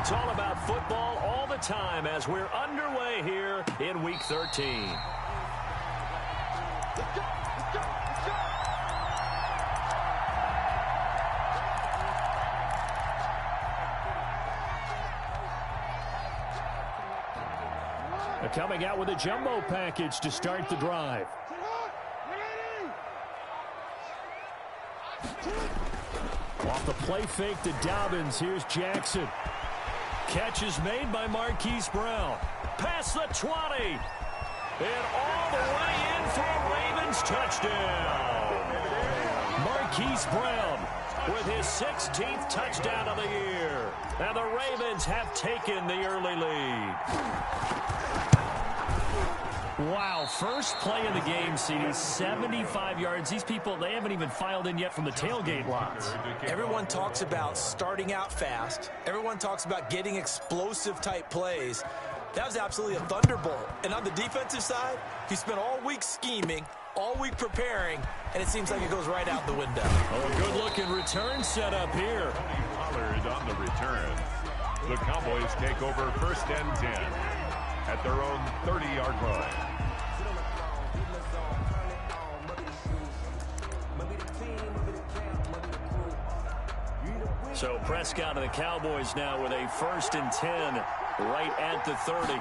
It's all about football all the time as we're underway here in Week 13. Coming out with a jumbo package to start the drive. Off the play fake to Dobbins. Here's Jackson. Catch is made by Marquise Brown. Past the 20. And all the way in for a Ravens touchdown. Marquise Brown with his 16th touchdown of the year. And the Ravens have taken the early lead. Wow, first play of the game, CD, 75 yards. These people, they haven't even filed in yet from the tailgate lots. Everyone talks about starting out fast. Everyone talks about getting explosive-type plays. That was absolutely a thunderbolt. And on the defensive side, he spent all week scheming, all week preparing, and it seems like it goes right out the window. Oh, a good-looking return set up here. Pollard on the return. The Cowboys take over 1st and 10 at their own 30-yard line. So Prescott and the Cowboys now with a 1st and 10 right at the 30.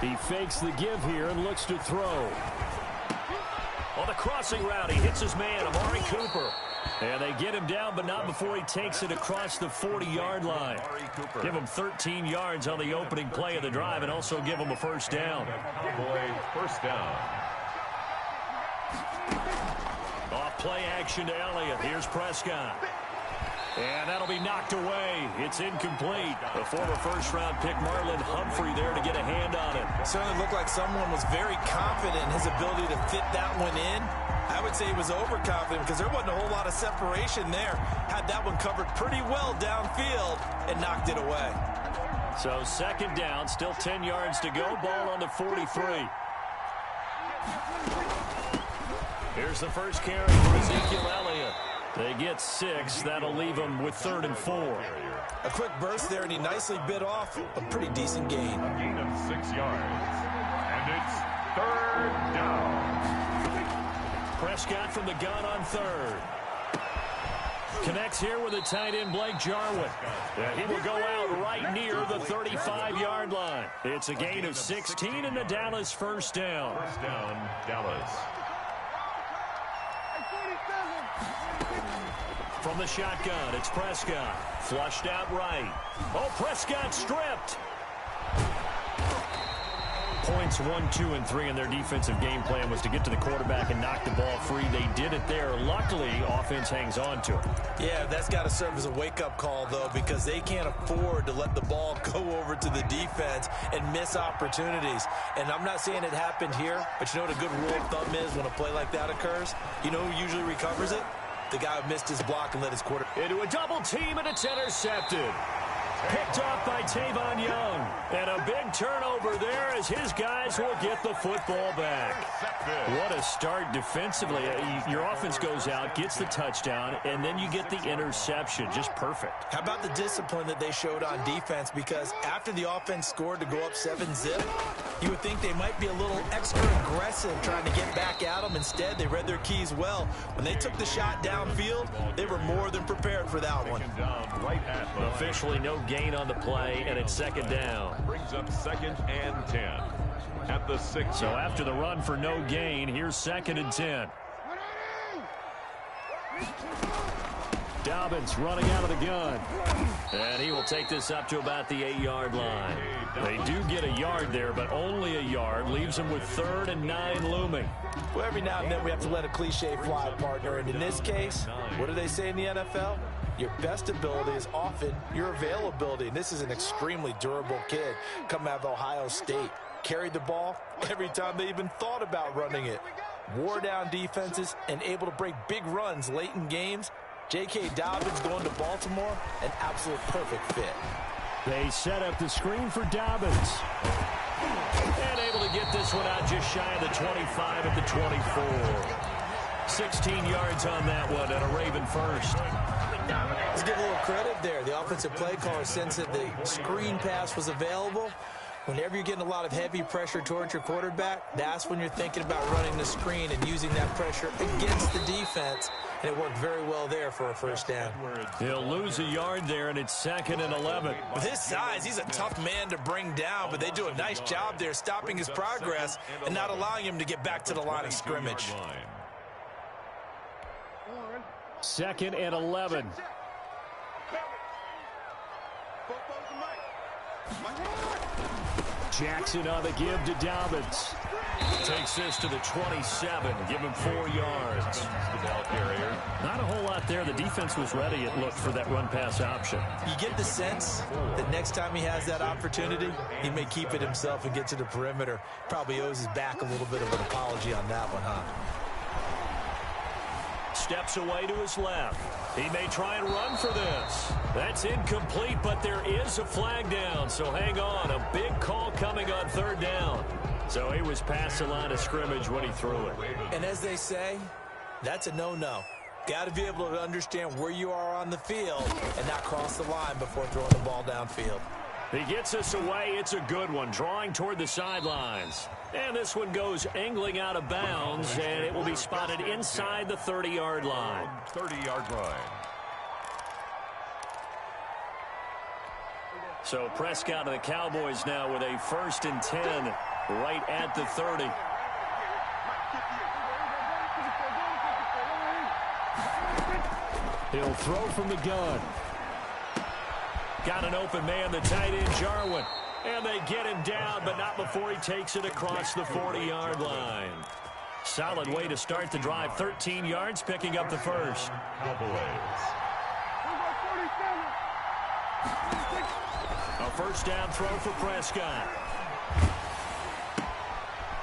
He fakes the give here and looks to throw. On the crossing route, he hits his man, Amari Cooper. And they get him down, but not before he takes it across the 40-yard line. Give him 13 yards on the opening play of the drive and also give him a 1st down. Cowboys 1st down. Off play action to Elliott. Here's Prescott. And that'll be knocked away. It's incomplete. The former 1st-round pick Marlon Humphrey there to get a hand on it. Certainly looked like someone was very confident in his ability to fit that one in. I would say he was overconfident because there wasn't a whole lot of separation there. Had that one covered pretty well downfield and knocked it away. So 2nd down, still 10 yards to go. Ball on the 43. Here's the first carry for Ezekiel Elliott. They get 6. That'll leave them with 3rd and 4. A quick burst there, and he nicely bit off a pretty decent gain. A gain of 6 yards. And it's 3rd down. Prescott from the gun on 3rd. Connects here with the tight end Blake Jarwin. He will go out right near the 35-yard line. It's a gain of 16 and the Dallas 1st down. 1st down, Dallas. From the shotgun, it's Prescott. Flushed out right. Oh, Prescott stripped. Points 1, 2, and 3 in their defensive game plan was to get to the quarterback and knock the ball free. They did it there. Luckily, offense hangs on to it. Yeah, that's got to serve as a wake-up call, though, because they can't afford to let the ball go over to the defense and miss opportunities. And I'm not saying it happened here, but you know what a good rule of thumb is when a play like that occurs? You know who usually recovers it? The guy who missed his block and let his quarterback. Into a double team, and it's intercepted. Picked off by Tavon Young. And a big turnover there as his guys will get the football back. What a start defensively. Your offense goes out, gets the touchdown, and then you get the interception. Just perfect. How about the discipline that they showed on defense? Because after the offense scored to go up 7-zip, you would think they might be a little extra aggressive trying to get back at them. Instead, they read their keys well. When they took the shot downfield, they were more than prepared for that one. Officially no gain on the play, and it's 2nd down. Brings up 2nd and 10 at the 6. So after the run for no gain, here's 2nd and 10. Dobbins running out of the gun. And he will take this up to about the 8-yard line. They do get a yard there, but only a yard. Leaves them with 3rd and 9 looming. Well, every now and then we have to let a cliche fly, partner. And in this case, what do they say in the NFL? Your best ability is often your availability. And this is an extremely durable kid coming out of Ohio State. Carried the ball every time they even thought about running it. Wore down defenses and able to break big runs late in games. J.K. Dobbins going to Baltimore, an absolute perfect fit. They set up the screen for Dobbins. And able to get this one out just shy of the 25 at the 24. 16 yards on that one and a Raven 1st. Let's give a little credit there. The offensive play caller sensed that the screen pass was available. Whenever you're getting a lot of heavy pressure towards your quarterback, that's when you're thinking about running the screen and using that pressure against the defense. And it worked very well there for a first down. He'll lose a yard there, and it's 2nd and 11. With his size, he's a tough man to bring down, but they do a nice job there stopping his progress and not allowing him to get back to the line of scrimmage. 2nd and 11. Jackson on the give to Dobbins. Takes this to the 27. Give him 4 yards. The ball carrier. Not a whole lot there. The defense was ready, it looked, for that run-pass option. You get the sense that next time he has that opportunity, he may keep it himself and get to the perimeter. Probably owes his back a little bit of an apology on that one, huh? Steps away to his left. He may try and run for this. That's incomplete, but there is a flag down, so hang on. A big call coming on 3rd down. So he was past the line of scrimmage when he threw it. And as they say, that's a no-no. Got to be able to understand where you are on the field and not cross the line before throwing the ball downfield. He gets us away. It's a good one, drawing toward the sidelines. And this one goes angling out of bounds, and it will be spotted inside the 30-yard line. 30-yard line. So Prescott and the Cowboys now with a 1st and 10 right at the 30. He'll throw from the gun. Got an open man, the tight end, Jarwin. And they get him down, but not before he takes it across the 40-yard line. Solid way to start the drive. 13 yards, picking up the first. Cowboys. A first down throw for Prescott.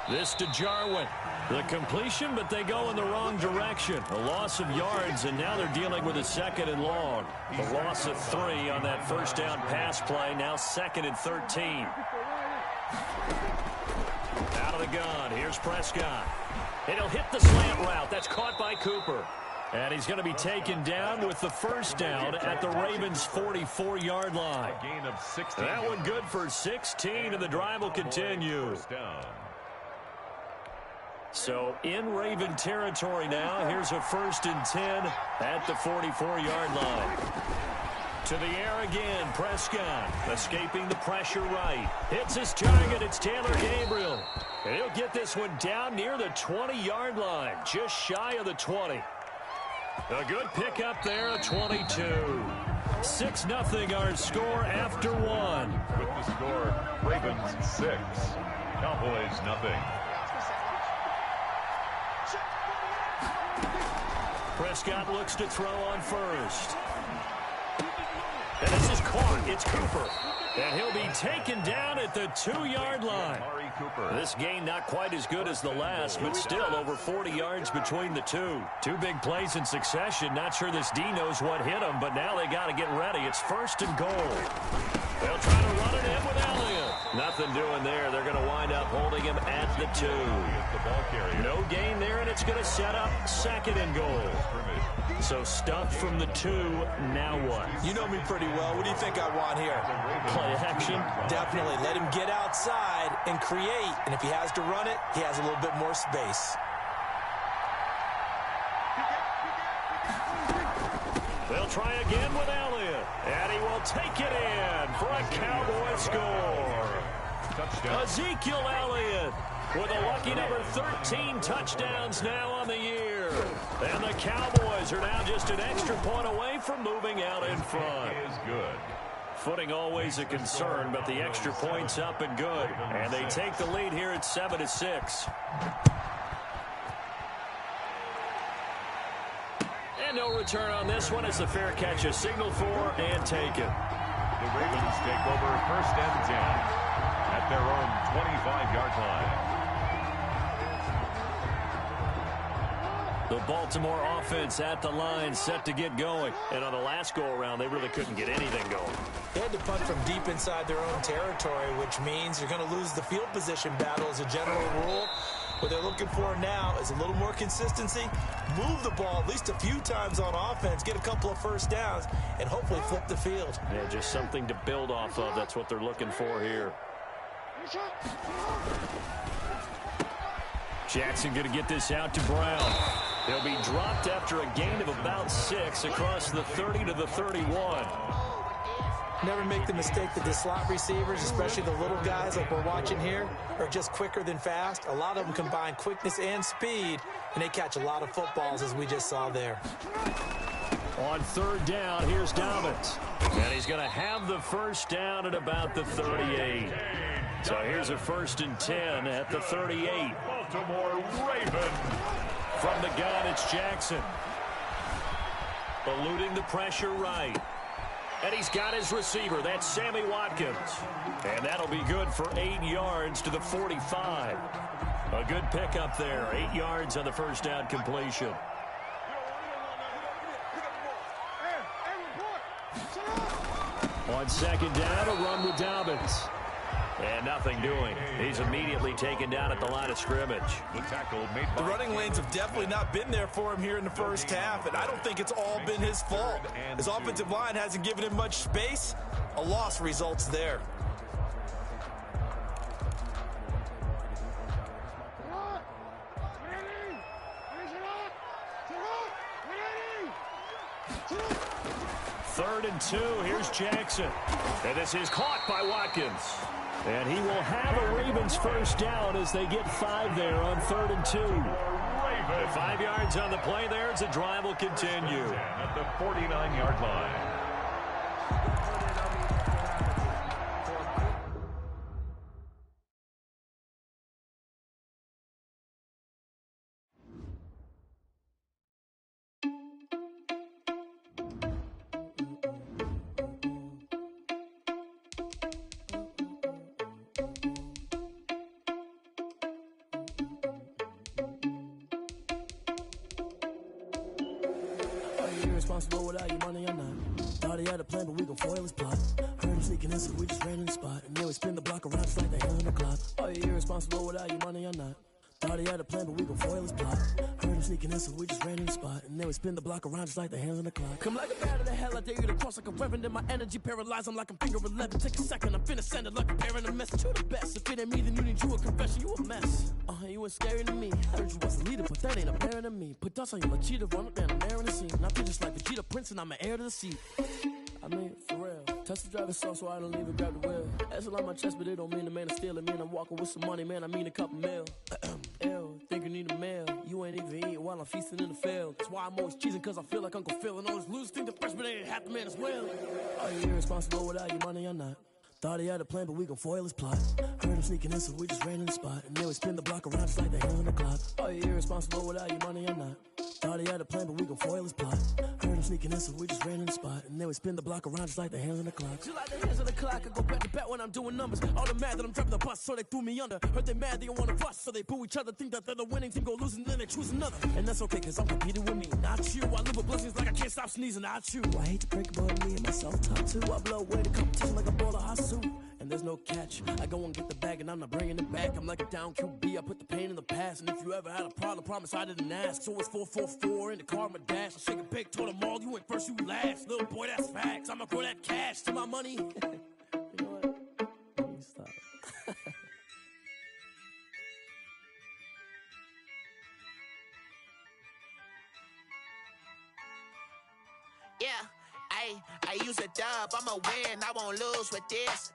This to Jarwin. The completion, but they go in the wrong direction. A loss of yards, and now they're dealing with a 2nd and long. A loss of 3 on that first down pass play. Now 2nd and 13. Out of the gun. Here's Prescott. And he'll hit the slant route. That's caught by Cooper. And he's going to be taken down with the first down at the Ravens' 44-yard line. A gain of 16. That one good for 16, and the drive will continue. First down. So in Raven territory now. Here's a 1st and 10 at the 44-yard line. To the air again, Prescott escaping the pressure right. Hits his target, it's Taylor Gabriel. And he'll get this one down near the 20-yard line, just shy of the 20. A good pickup there, a 22. 6-0 our score after 1. With the score, Ravens 6, Cowboys nothing. Prescott looks to throw on first. And this is caught. It's Cooper. And he'll be taken down at the 2-yard line. This gain not quite as good as the last, but still over 40 yards between the two. 2 big plays in succession. Not sure this D knows what hit him, but now they got to get ready. It's 1st and goal. They'll try to run it in with Elliott. Nothing doing there. They're going to wind up holding him at the 2. No gain there, and it's going to set up 2nd and goal. So stuffed from the 2, now what? You know me pretty well. What do you think I want here? Play action? Definitely. Let him get outside and create. And if he has to run it, he has a little bit more space. They'll try again with Elliott. And he will take it in for a Cowboy score. Touchdown. Ezekiel Elliott with a lucky number 13 touchdowns now on the year. And the Cowboys are now just an extra point away from moving out in front. Is good. Footing always a concern, but the extra point's up and good. And they take the lead here at 7-6. And no return on this one as the fair catch is signaled for and taken. The Ravens take over 1st and 10 at their own 25-yard line. The Baltimore offense at the line, set to get going. And on the last go-around, they really couldn't get anything going. They had to punt from deep inside their own territory, which means you're going to lose the field position battle as a general rule. What they're looking for now is a little more consistency, move the ball at least a few times on offense, get a couple of first downs, and hopefully flip the field. Yeah, just something to build off of. That's what they're looking for here. Jackson going to get this out to Brown. He'll be dropped after a gain of about 6 across the 30 to the 31. Never make the mistake that the slot receivers, especially the little guys like we're watching here, are just quicker than fast. A lot of them combine quickness and speed, and they catch a lot of footballs, as we just saw there. On 3rd down, here's Dobbins. And he's going to have the first down at about the 38. So here's a 1st and 10 at the 38. Baltimore Ravens. From the gun, it's Jackson. Eluding the pressure right. And he's got his receiver. That's Sammy Watkins. And that'll be good for 8 yards to the 45. A good pickup there. 8 yards on the first down completion. On 2nd down, a run with Dobbins. And nothing doing. He's immediately taken down at the line of scrimmage. The tackle made by the running lanes have definitely not been there for him here in the first half, and I don't think it's all been his fault. His offensive line hasn't given him much space. A loss results there. Third and 2, here's Jackson. And this is caught by Watkins. And he will have a Ravens first down as they get 5 there on 3rd and 2. 5 yards on the play there as the drive will continue. At the 49-yard line. Responsible without your money or not. Thought he had a plan, but we gon' foil his plot. Heard him sneaking in, so we just ran in the spot. And then we spin the block around just like the hand on the clock. Are you irresponsible without your money or not? Thought he had a plan, but we gon' foil his plot. Heard him sneaking in, so we just ran in the spot. And then we spin the block around just like the hands on the clock. Come like a bat of the hell, I dare you to cross like a reverend. In my energy paralyzed, I'm like I'm finger 11. Take a second, I'm finna send it like a parent a message. You the best, if it ain't me, then you need you a confession. You a mess. You ain't scary to me. Heard you was a leader, but that ain't apparent to me. Put dust on you like cheetah, run up down, I'm airing the scene. Not just like Vegeta Prince, and I'm an heir to the seat. I mean, for real. Touch the driver's soft, so I don't even grab the wheel. That's on my chest, but it don't mean the man is stealing. Man, I'm walking with some money, man, I mean a couple mil. Ew, think you need a meal. You ain't even eating while I'm feasting in the field. That's why I'm always cheesing, cause I feel like Uncle Phil. And all those losers think the freshman ain't half the man as well. Are you irresponsible without your money or not? Thought he had a plan, but we gon' foil his plot. Heard him sneaking in, so we just ran in the spot. And then we spin the block around just like the hands on the clock. Are you irresponsible without your money or not? Thought he had a plan, but we gon' foil his plot. Heard him sneaking in, so we just ran in the spot. And then we spin the block around just like the hands on the clock. Just like the hands on the clock, I go back to back when I'm doing numbers. All the mad that I'm driving the bus, so they threw me under. Heard they mad, they don't wanna bust, so they boo each other. Think that they're the winning team, go losing, then they choose another. And that's okay, cause I'm competing with me, not you. I live with blessings like I can't stop sneezing, not you. I hate to break about me and myself top too. I blow away the competition like a ball of hot soup. And there's no catch. I go and get the bag and I'm not bringing it back. I'm like a down QB, I put the pain in the past. And if you ever had a problem, promise I didn't ask. So it's 444 in the car, my dash. I shake a big, told them all, you went first, you last. Little boy, that's facts. I'ma grow that cash to my money. You know what? Let me stop. Yeah. I use a dub, I'ma win, I won't lose with this.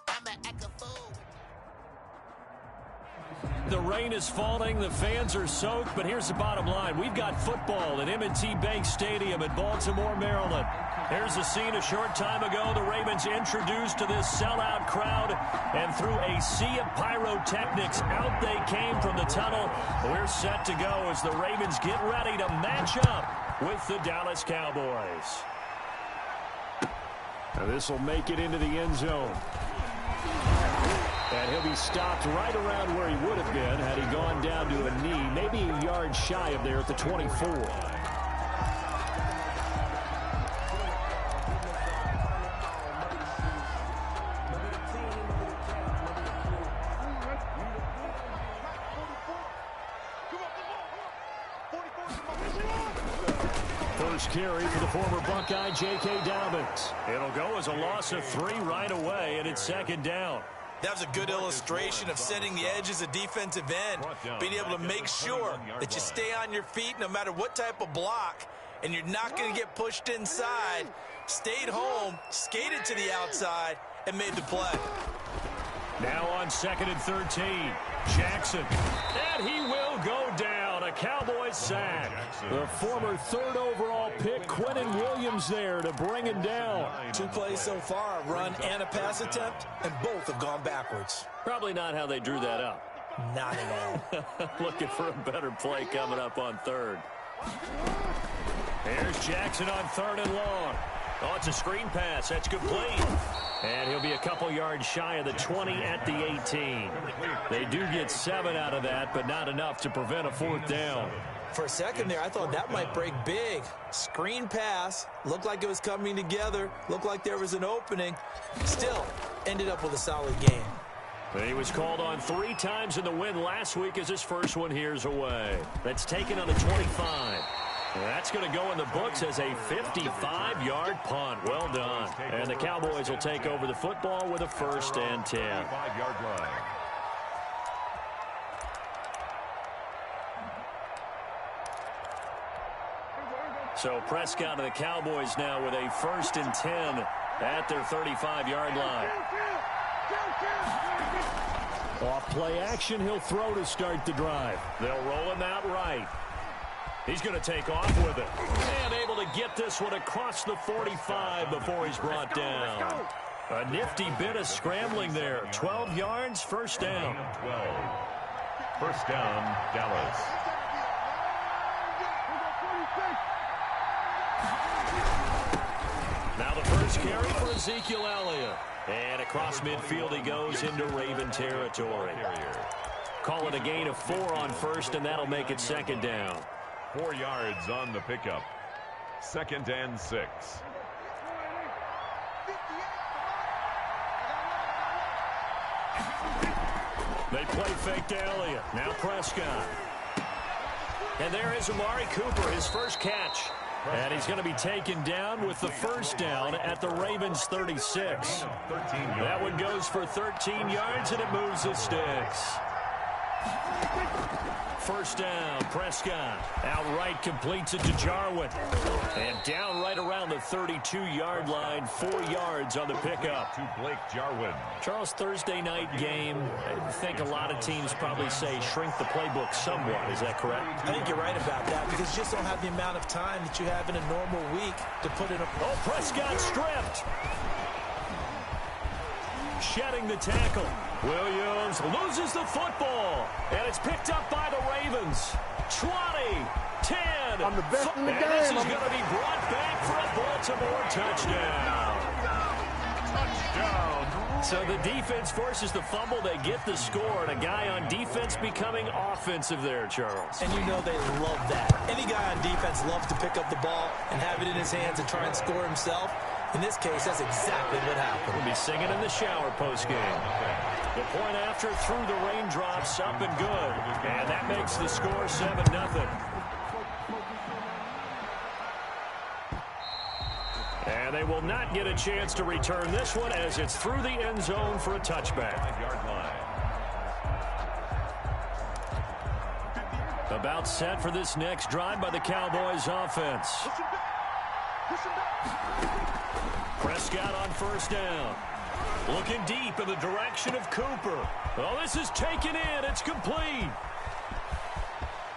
I'ma act a fool. The rain is falling, the fans are soaked, but here's the bottom line. We've got football at M&T Bank Stadium in Baltimore, Maryland. Here's a scene a short time ago. The Ravens introduced to this sellout crowd, and through a sea of pyrotechnics, out they came from the tunnel. We're set to go as the Ravens get ready to match up with the Dallas Cowboys. Now this will make it into the end zone. And he'll be stopped right around where he would have been had he gone down to a knee, maybe a yard shy of there at the 24. first carry for the former Buckeye J.K. Dobbins. It'll go as a loss of 3 right away, and it's second down. That was a good illustration of setting the edge as a defensive end, being able to make sure that you stay on your feet no matter what type of block, and you're not going to get pushed inside. Stayed home, skated to the outside, and made the play. Now on 2nd and 13, Jackson, and he will go down. A Cowboys sack. The former 3rd overall pick, Quentin Williams, there to bring him down. 2 plays so far, a run and a pass attempt, and both have gone backwards. Probably not how they drew that up. Not at all. Looking for a better play coming up on 3rd. Here's Jackson on 3rd and long. Oh, it's a screen pass. That's complete. And he'll be a couple yards shy of the 20 at the 18. They do get 7 out of that, but not enough to prevent a 4th down. For a second there, I thought that might break big. Screen pass. Looked like it was coming together. Looked like there was an opening. Still, ended up with a solid game. He was called on 3 times in the win last week as his first one here's away. That's taken on the 25. That's going to go in the books as a 55-yard punt. Well done. And the Cowboys will take over the football with a 1st and 10. 5-yard line. So Prescott and the Cowboys now with a 1st and 10 at their 35-yard line. Off play action, he'll throw to start the drive. They'll roll him out right. He's going to take off with it. And able to get this one across the 45 before he's brought down. A nifty bit of scrambling there. 12 yards, 1st down. 12. 1st down, Dallas. Now the first carry for Ezekiel Elliott. And across midfield he goes into Raven territory. Call it a gain of 4 on 1st, and that'll make it 2nd down. 4 yards on the pickup. 2nd and 6. They play fake to Elliott. Now Prescott. And there is Amari Cooper, his first catch. And he's going to be taken down with the 1st down at the Ravens 36. That one goes for 13 yards, and it moves the sticks. 1st down, Prescott. Outright completes it to Jarwin. And down right around the 32-yard line, 4 yards on the pickup. To Blake Jarwin. Charles, Thursday night game, I think a lot of teams probably say shrink the playbook somewhat. Is that correct? I think you're right about that because you just don't have the amount of time that you have in a normal week to put in a... Oh, Prescott stripped. Shedding the tackle. Williams loses the football. And it's picked up by the Ravens. 20, 10. I'm the best in the game. This is going to be brought back for a Baltimore touchdown. Touchdown. So the defense forces the fumble. They get the score. And a guy on defense becoming offensive there, Charles. And you know they love that. Any guy on defense loves to pick up the ball and have it in his hands and try and score himself. In this case, that's exactly what happened. We'll be singing in the shower postgame. The point after through the raindrops, up and good. And that makes the score 7-0. And they will not get a chance to return this one as it's through the end zone for a touchback. 5-yard line. About set for this next drive by the Cowboys offense. Prescott on 1st down. Looking deep in the direction of Cooper. Oh, this is taken in. It's complete.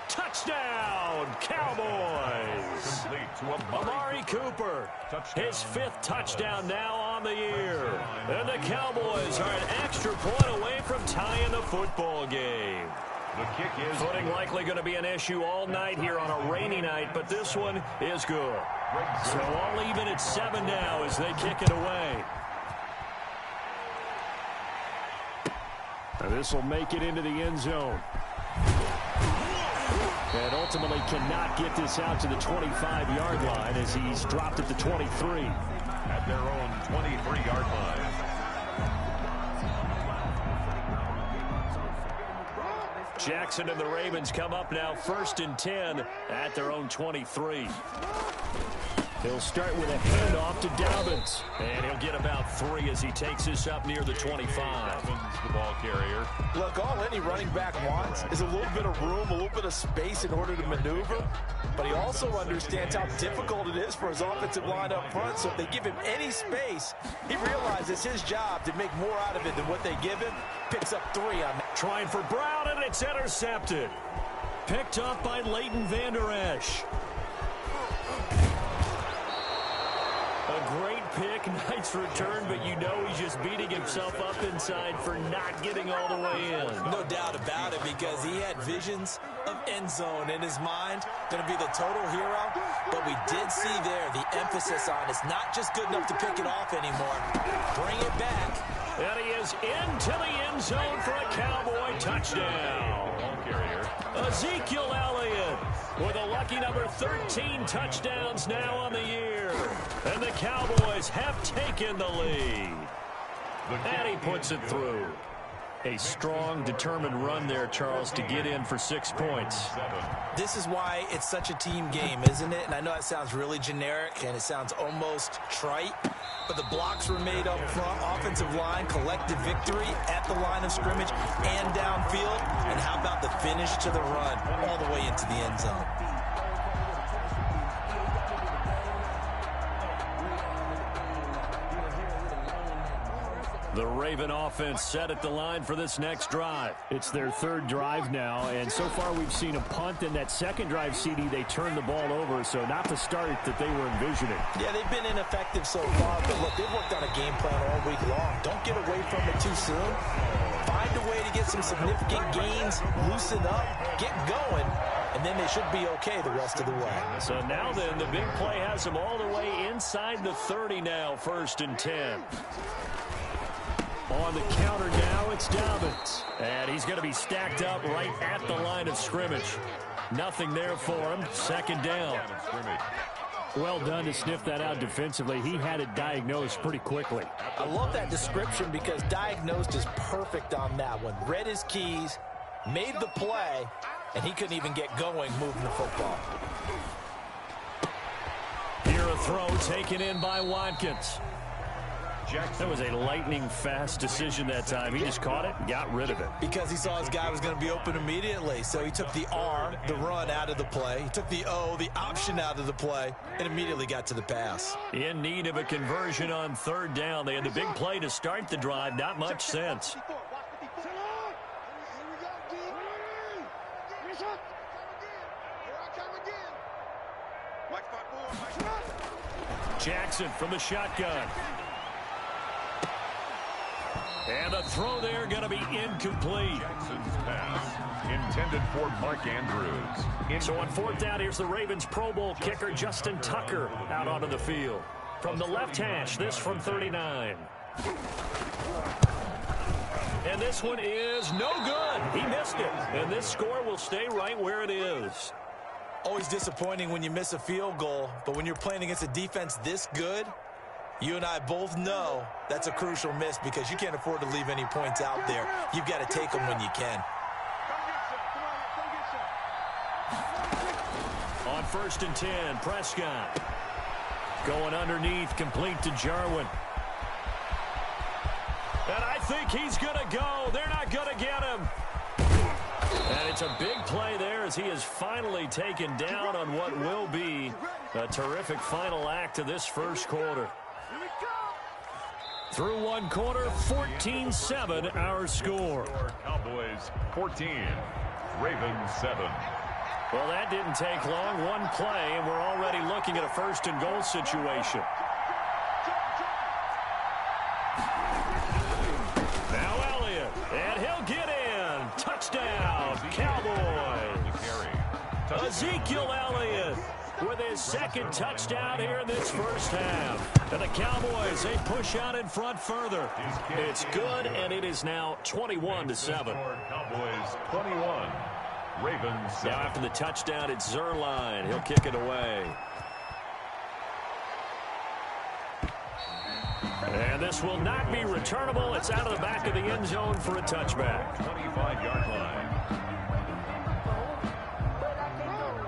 Touchdown, Cowboys. Complete to Amari Cooper. His 5th touchdown now on the year. And the Cowboys are an extra point away from tying the football game. The kick is... Footing likely going to be an issue all night here on a rainy night, but this one is good. So all even at 7 now as they kick it away. And this will make it into the end zone. And ultimately cannot get this out to the 25-yard line as he's dropped at the 23. At their own 23-yard line. Jackson and the Ravens come up now 1st and 10 at their own 23. He'll start with a handoff to Dobbins. And he'll get about 3 as he takes this up near the 25. Dobbins, the ball carrier. Look, all any running back wants is a little bit of room, a little bit of space in order to maneuver. But he also understands how difficult it is for his offensive line up front. So if they give him any space, he realizes his job to make more out of it than what they give him. Picks up 3 on that. Trying for Brown, and it's intercepted. Picked up by Leighton Vander Esch. A great pick, nice return, but you know he's just beating himself up inside for not getting all the way in. No doubt about it, because he had visions of end zone in his mind. Going to be the total hero, but we did see there the emphasis on it's not just good enough to pick it off anymore. Bring it back. And he is into the end zone for a Cowboy touchdown. Ball carrier. Ezekiel Elliott with a lucky number 13 touchdowns now on the year. And the Cowboys have taken the lead. And he puts it through. A strong, determined run there, Charles, to get in for 6 points. This is why it's such a team game, isn't it? And I know it sounds really generic and it sounds almost trite, but the blocks were made up front, offensive line, collective victory at the line of scrimmage and downfield. And how about the finish to the run all the way into the end zone? The Raven offense set at the line for this next drive. It's their 3rd drive now, and so far we've seen a punt. In that 2nd drive, CD, they turned the ball over, so not the start that they were envisioning. Yeah, they've been ineffective so far, but look, they've worked on a game plan all week long. Don't get away from it too soon. Find a way to get some significant gains, loosen up, get going, and then they should be okay the rest of the way. So now then, the big play has them all the way inside the 30 now, 1st and 10. On the counter now, it's Dobbins. And he's going to be stacked up right at the line of scrimmage. Nothing there for him. 2nd down. Well done to sniff that out defensively. He had it diagnosed pretty quickly. I love that description because diagnosed is perfect on that one. Read his keys, made the play, and he couldn't even get going moving the football. Here a throw taken in by Watkins. That was a lightning-fast decision that time. He just caught it and got rid of it. Because he saw his guy was going to be open immediately. So he took the R, the run, out of the play. He took the O, the option, out of the play, and immediately got to the pass. In need of a conversion on 3rd down. They had the big play to start the drive. Not much sense. Jackson from the shotgun. And a throw there going to be incomplete. Jackson's pass intended for Mark Andrews. So on 4th down, here's the Ravens Pro Bowl kicker Justin Tucker out onto the field. From the left hash, this from 39. And this one is no good. He missed it. And this score will stay right where it is. Always disappointing when you miss a field goal, but when you're playing against a defense this good, you and I both know that's a crucial miss because you can't afford to leave any points out there. You've got to take them when you can. On 1st and 10, Prescott going underneath, complete to Jarwin. And I think he's going to go. They're not going to get him. And it's a big play there as he is finally taken down on what will be a terrific final act of this 1st quarter. Through 1 quarter, 14-7 our score. Cowboys 14, Ravens 7. Well, that didn't take long. 1 play, and we're already looking at a 1st and goal situation. Now Elliott, and he'll get in. Touchdown, Cowboys. Ezekiel Elliott with his 2nd touchdown here in this 1st half. And the Cowboys, they push out in front further. It's good, and it is now 21-7. Cowboys 21, Ravens 7. Now after the touchdown, it's Zerline. He'll kick it away. And this will not be returnable. It's out of the back of the end zone for a touchback. 25-yard line.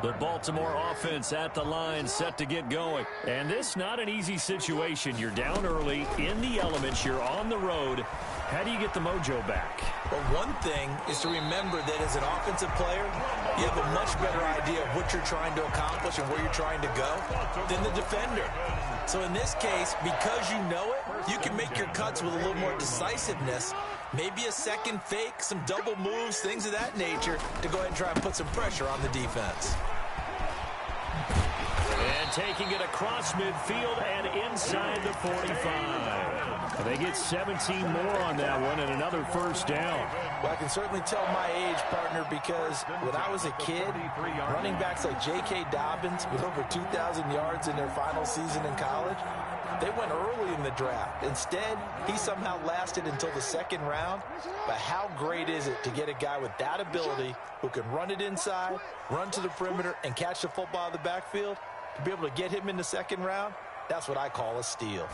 The Baltimore offense at the line, set to get going. And this not an easy situation. You're down early, in the elements, you're on the road. How do you get the mojo back? Well, one thing is to remember that as an offensive player, you have a much better idea of what you're trying to accomplish and where you're trying to go than the defender. So in this case, because you know it, you can make your cuts with a little more decisiveness. Maybe a second fake, some double moves, things of that nature to go ahead and try and put some pressure on the defense. And taking it across midfield and inside the 45. They get 17 more on that one and another first down. Well, I can certainly tell my age, partner, because when I was a kid, running backs like J.K. Dobbins with over 2,000 yards in their final season in college, they went early in the draft. Instead, he somehow lasted until the second round. But how great is it to get a guy with that ability who can run it inside, run to the perimeter, and catch the football out of the backfield? To be able to get him in the second round, that's what I call a steal.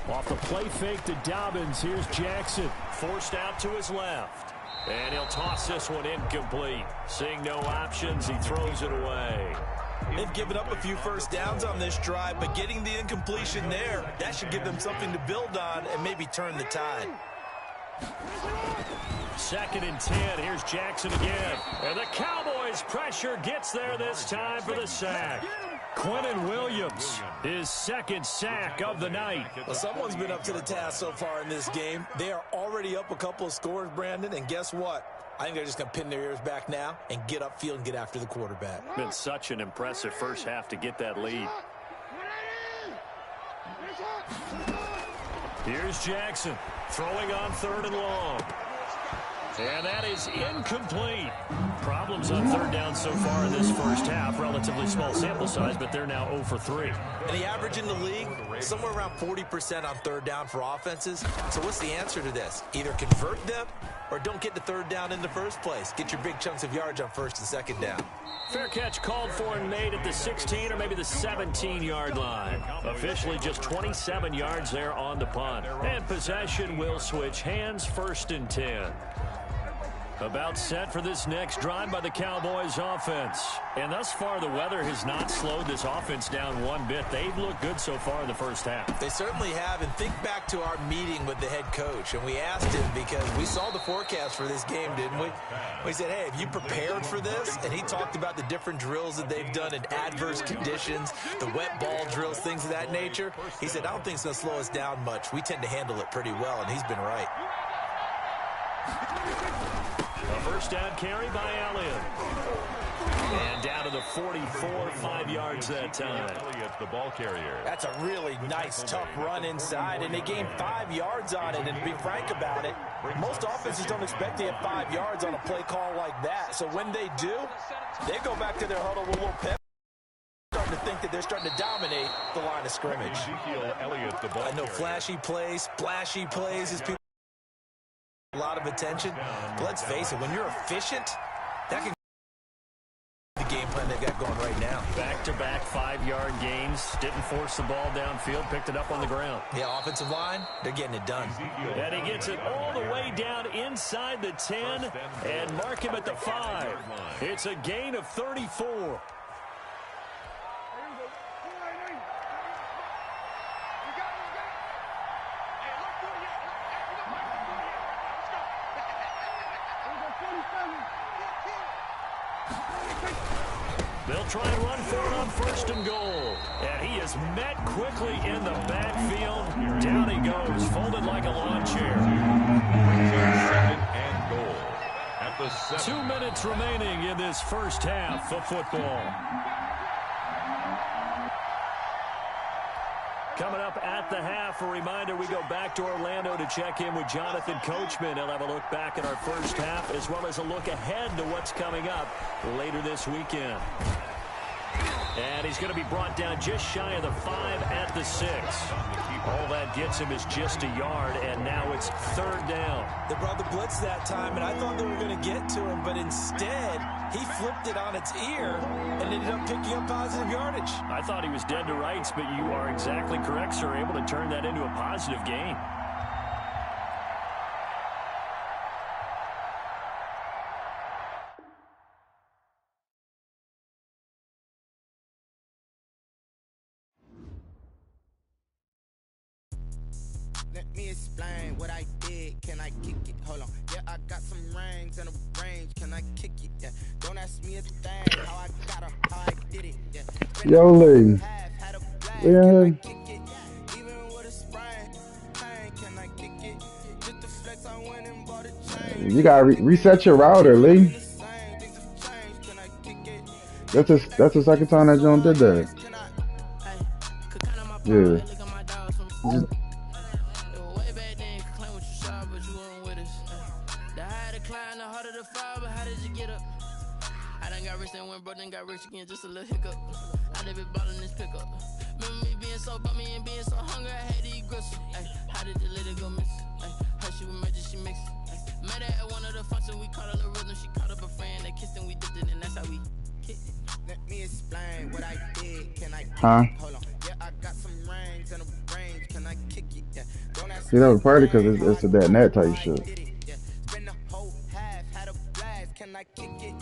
Off the play fake to Dobbins, here's Jackson. Forced out to his left. And he'll toss this one incomplete. Seeing no options, he throws it away. They've given up a few first downs on this drive, but getting the incompletion there, that should give them something to build on and maybe turn the tide. 2nd and 10. Here's Jackson again. And the Cowboys' pressure gets there this time for the sack. Quinnen Williams, his second sack of the night. Well, someone's been up to the task so far in this game. They are already up a couple of scores, Brandon, and guess what? I think they're just going to pin their ears back now and get upfield and get after the quarterback. Been such an impressive first half to get that lead. Here's Jackson throwing on 3rd and long. And that is incomplete. Problems on 3rd down so far in this first half. Relatively small sample size, but they're now 0 for 3. And the average in the league, somewhere around 40% on 3rd down for offenses. So what's the answer to this? Either convert them or don't get the 3rd down in the first place. Get your big chunks of yards on 1st and 2nd down. Fair catch called for and made at the 16 or maybe the 17-yard line. Officially just 27 yards there on the punt. And possession will switch hands, 1st and 10. About set for this next drive by the Cowboys offense. And thus far, the weather has not slowed this offense down one bit. They've looked good so far in the first half. They certainly have. And think back to our meeting with the head coach. And we asked him because we saw the forecast for this game, didn't we? We said, hey, have you prepared for this? And he talked about the different drills that they've done in adverse conditions, the wet ball drills, things of that nature. He said, I don't think it's going to slow us down much. We tend to handle it pretty well, and he's been right. A first down carry by Elliott. And down to the 44, 5 yards that time. Elliott, the ball carrier. That's a really nice, tough run inside, and they gained 5 yards on it. And to be frank about it, most offenses don't expect to have 5 yards on a play call like that. So when they do, they go back to their huddle with a little pep. Starting to think that they're starting to dominate the line of scrimmage. Elliott, the ball I know carrier. flashy plays, splashy plays as people a lot of attention. But let's face it, when you're efficient, that can the game plan they've got going right now. Back-to-back 5-yard gains. Didn't force the ball downfield. Picked it up on the ground. Yeah, offensive line, they're getting it done. And he gets it all the way down inside the 10 and mark him at the 5. It's a gain of 34. They'll try and run for it on 1st and goal. And he is met quickly in the backfield. Down he goes, folded like a lawn chair. 2nd and goal at the 7. 2 minutes remaining in this first half of football. Coming up at the half, a reminder, we go back to Orlando to check in with Jonathan Coachman. He'll have a look back at our first half as well as a look ahead to what's coming up later this weekend. And he's going to be brought down just shy of the 5 at the 6. All that gets him is just a yard, and now it's 3rd down. They brought the blitz that time, and I thought they were going to get to him, but instead, he flipped it on its ear and ended up picking up positive yardage. I thought he was dead to rights, but you are exactly correct, sir, able to turn that into a positive gain. me explain what I did. Can I kick it? Hold on. Yeah, I got some rings and a range. Can I kick it? Yeah. Don't ask me a thing. How I got her, how I did it. Yeah. Yo, Lee. Yeah. You gotta reset your router, Lee. That's the second time that John did that. Yeah. Just, I done got rich and went broke, then got rich again, just a little hiccup. I done been ballin' this pickup. Remember me being so bummy and being so hungry, I had to eat gristle. How did the lady go miss? How she was magic, she mixed. Met her at one of the functions, we caught her the rhythm. She caught up a friend, they kissed and we dipped it, and that's how we kicked it. Let me explain what I did. Can I kick it? Hold on. Yeah, I got some rings and a range. Can I kick it? Yeah. Don't ask you know, the party because it's a that and that type shit. Spend the whole half, had a blast. Can I kick it?